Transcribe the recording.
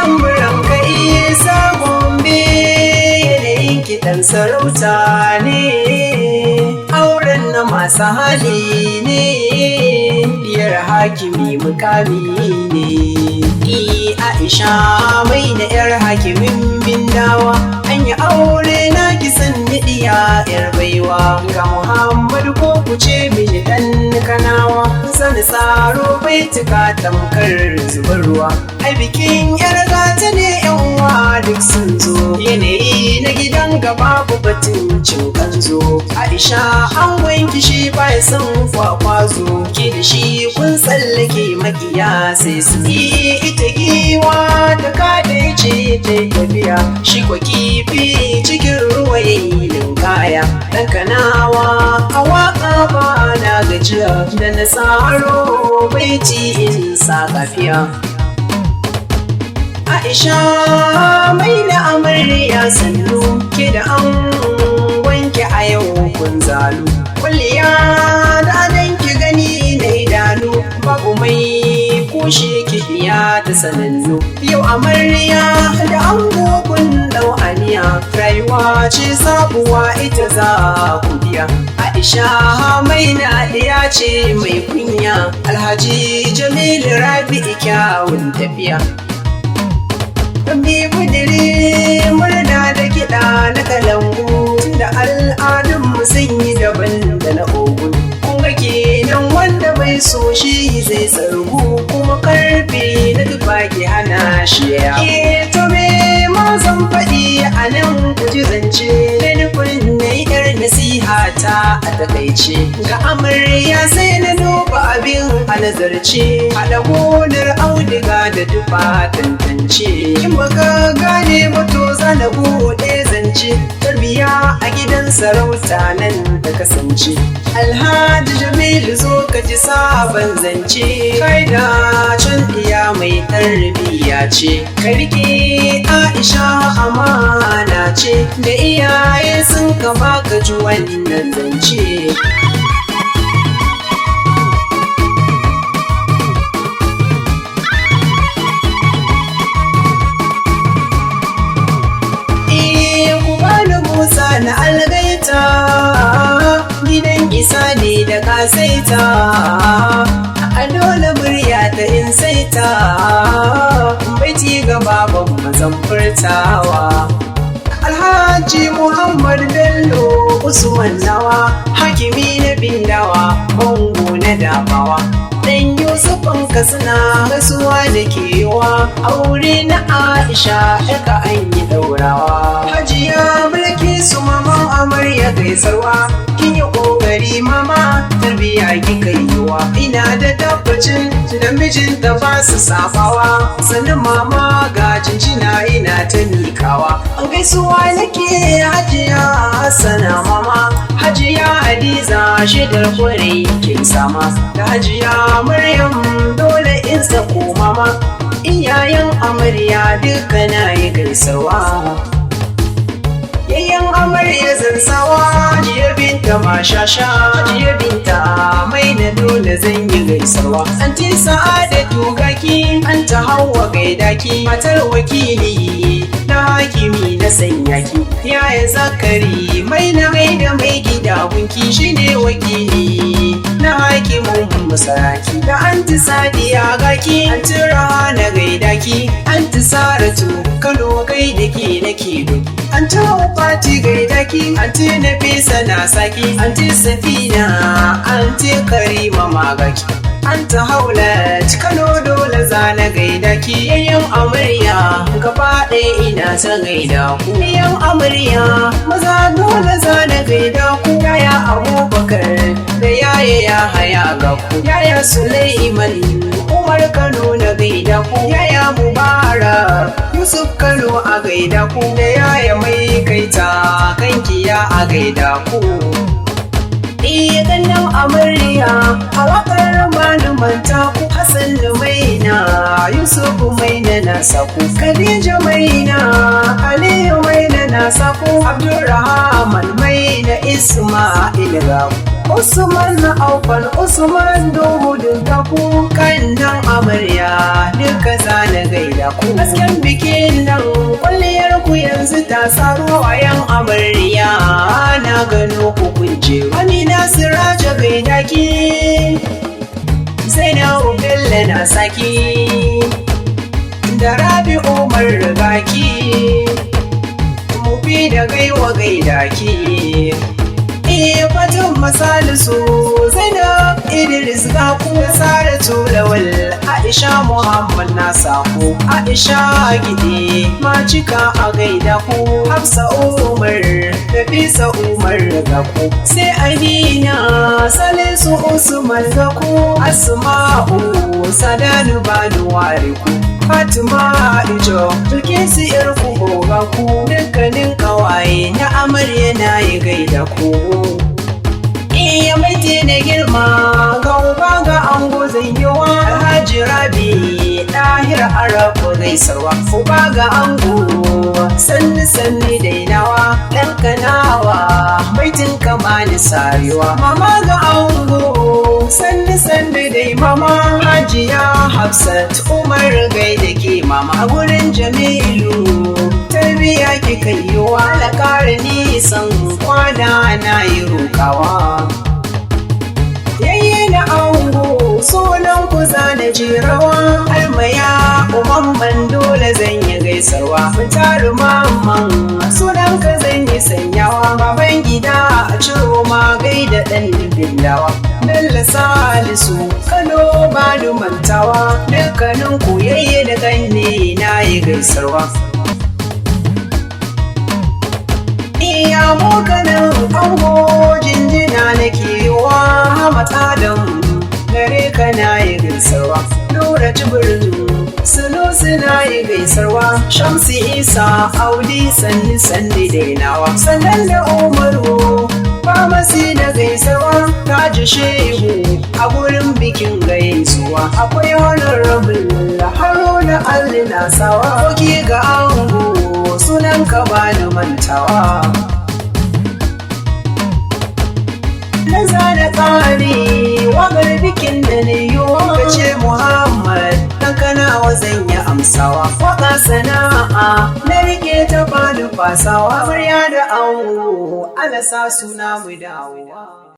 tamburan ka isa gombe yanayin kiɗan sarauta ne auren na masu hali ne diyar hakimi mukami ne Aisha mai na yar hakimin bindawa an yi aure na kisan nidiya yar baiwa ga Muhammad ko kuce miji dan kanawa san tsaro bai tuka tamkar zubar ruwa ai bikin yar gata ne yan uwa duk sun zo yanayi na gidan gaba batun cin kanzo Aisha an wanki shi bai san kwakwazo ki da shi kun tsallake makiya sai su yi ita giwa da kada ce ta tafiya shi kwa kifi cikin ruwa yayin kaya dan kanawa a waka ba na gajiya da na tsaro bai ci in sa kafiya Aisha mai da amarya sannu ke da an wanke a yau kun zalu kulliya da danki gani na idanu babu mai kushe kiɗiya ta sanannu yau amarya da ango kun dau aniya rayuwa ce sabuwa ita za ku biya Aisha mai na ɗiya ce mai kunya Alhaji Jamilu Rabi'u kyawun tafiya Bi budiri murna da kiɗa na kalangu tunda al'adunmu sun yi daban da na ogun kuma kenan wanda bai so shi zai tsargu kuma karfe na tufa ke hana shi ya to me ma zan faɗi a nan ku ji zance da nufin na yi yar nasiha ta a takaice ga amarya sai na duba abin a nazarce haɗa gonar auduga da tufa tantance kin baka gane mato zana buɗe zance tarbiya a gidan sarauta nan da kasance Alhaji Jamilu zo ka ji sabon zance kai da can iya mai tarbiya ce ka rike Aisha amana ce da iyaye sun ka baka ji wannan zance na algaita gidan isa ne da kasaita a dole murya ta in saita bai ci gaba ban mazan furtawa Alhaji Muhammad Bello Usman nawa hakimi na bindawa bango na damawa dan Yusufan Katsina gasuwa da kewa aure na Aisha aka an yi daurawa Hajiya Bilkisu maman amarya gaisarwa kin yi kokari mama tarbiya kika yiwa ina da tabbacin da mijinta ba su sabawa sannan mama ga jinjina ina ta mikawa an gaisuwa nake Hajiya Hassana mama Hajiya Hadiza shidar kwarai kin sama da Hajiya Maryam dole in sako mama iyayen amarya duka na yi gaisarwa yayyan amarya zansawa jiyar binta mashasha jiyar binta mai na dole zan yi gaisarwa anti sa'adatu gaki an ta hawa gaidaki matar wakili na hakimi na sanyaki yaya zakari mai na gaida mai gida gunki shine wakili na hakimin musaraki da anti sadiya gaki anti rahana gaidaki anti saratu kano gaidaki nake doki anti fati gaidaki anti nafisa na saki anti safina anti karima magaki anta haula kano dole zana gaidaki yayyan amarya gaba ɗaya ina ta gaida ku yayyan amarya maza dole zana gaida ku yaya Abubakar da yaya ya haya ga ku yaya Sulaiman Umar Kano na gaida ku yaya Mubarak Yusuf Kano a gaida ku da yaya mai kaita kankiya a gaida ku ganin amarya a wakar malumanta ku Hassan Maina Yusuf Maina na saku Khadija Maina Aliyu Maina na saku Abdurrahman Maina Ismail Gaku Usman na aufan Usman dohudin taku kan nan amarya duka zana gaida ku. Hasken bikin nan kwalliyar ku yanzu ta saro wayan amarya na gano ku kunce. Amina Siraja gaida ki Zainabu Bello na saki da Rabi Umar rigaki mufi da gaiwa gaida ki. Fatan Masalisu Zainab Idris ga ku Saratu Lawal Aisha Muhammad na sako Aisha Gide Macika a gaida ku Hafsa Umar Nafisa Umar ga ku sai Amina Salisu Usman ga ku Asma'u Sadanu Banu ware ku Fatima Ijo duke su yar ku ga ku dukkanin kawaye na amarya na yi gaida ku. Iya mace na girma ga uba ga ango zanyewa Alhaji Rabi ɗahir Arabu gaisarwa uba ga ango sanni sanni dainawa ɗan kanawa baitin kama ni sarewa mama ga ango sanni sanni dai mama Hajiya Hafsat Umar gaida ke mama a gurin Jamilu tarbiya kika yi wa alƙara nisan kwana na yi rokawa. Yayye na ango sunan ku zana jerawa almaya umamman dole zan yi gaisarwa mutaru mamman sunan ka zan yi sanyawa baban gida a ciro ma gaida ɗan billawa Bello Salisu Kano ba mantawa dukkanin ku yayye da ganne na yi gaisarwa. Iya mukanin ango jinjina nake wa Hamad Adam gare ka na yi gaisarwa Nura Jibirin Sunusi na yi gaisarwa Shamsi Isa Audi sanni sanni dainawa sannan da Umaru Famasi da gaisarwa Taji Shehu a gurin bikin gaisuwa akwai honorable Haruna Ali Nasawa Koki ga ango sunan ka bani mantawa. Na zana tsari wagar bikin da na yi ka ce Muhammad ɗan kanawa zan yi amsawa waka sana'a na rike ta bani fasawa murya da ango alasa suna mu dawowa.